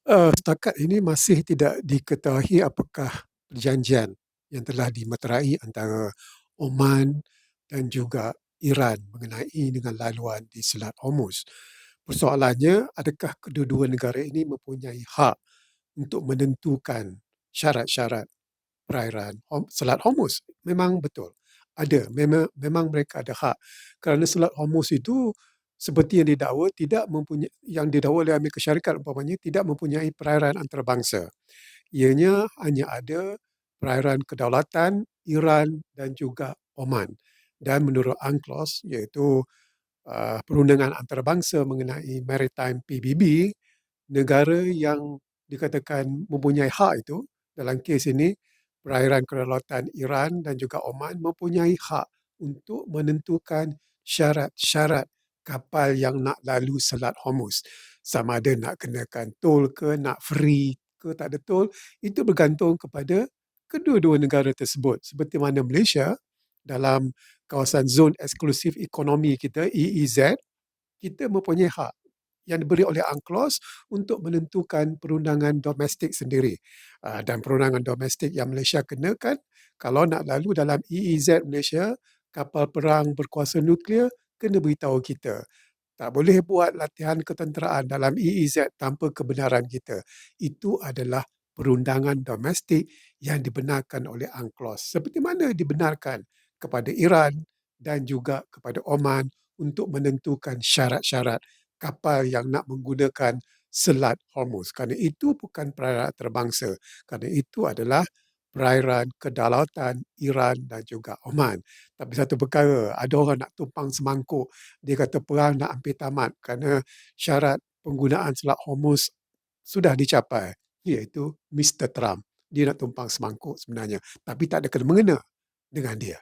Setakat ini masih tidak diketahui apakah perjanjian yang telah dimeterai antara Oman dan juga Iran mengenai dengan laluan di Selat Hormuz. Persoalannya, adakah kedua-dua negara ini mempunyai hak untuk menentukan syarat-syarat perairan Selat Hormuz? Memang betul. Ada. Memang mereka ada hak. Kerana Selat Hormuz itu seperti yang didakwa tidak mempunyai yang didakwa oleh Amerika Syarikat umpamanya tidak mempunyai perairan antarabangsa. Ianya hanya ada perairan kedaulatan Iran dan juga Oman. Dan menurut UNCLOS iaitu perundangan antarabangsa mengenai Maritime PBB, negara yang dikatakan mempunyai hak itu, dalam kes ini, perairan kedaulatan Iran dan juga Oman mempunyai hak untuk menentukan syarat-syarat kapal yang nak lalu Selat Hormuz. Sama ada nak kenakan tol ke, nak free ke, tak ada tol, itu bergantung kepada kedua-dua negara tersebut. Seperti mana Malaysia, dalam kawasan zon eksklusif ekonomi kita, EEZ, kita mempunyai hak yang diberi oleh UNCLOS untuk menentukan perundangan domestik sendiri. Dan perundangan domestik yang Malaysia kenakan, kalau nak lalu dalam EEZ Malaysia, kapal perang berkuasa nuklear, kena beritahu kita. Tak boleh buat latihan ketenteraan dalam EEZ tanpa kebenaran kita. Itu adalah perundangan domestik yang dibenarkan oleh UNCLOS. Seperti mana dibenarkan kepada Iran dan juga kepada Oman untuk menentukan syarat-syarat kapal yang nak menggunakan Selat Hormuz. Kerana itu bukan perairan terbangsa. Kerana itu adalah perairan kedaulatan Iran dan juga Oman. Tapi satu perkara, ada orang nak tumpang semangkuk, dia kata perang nak hampir tamat kerana syarat penggunaan Selat Hormuz sudah dicapai, iaitu Mr. Trump. Dia nak tumpang semangkuk sebenarnya, tapi tak ada kena-mengena dengan dia.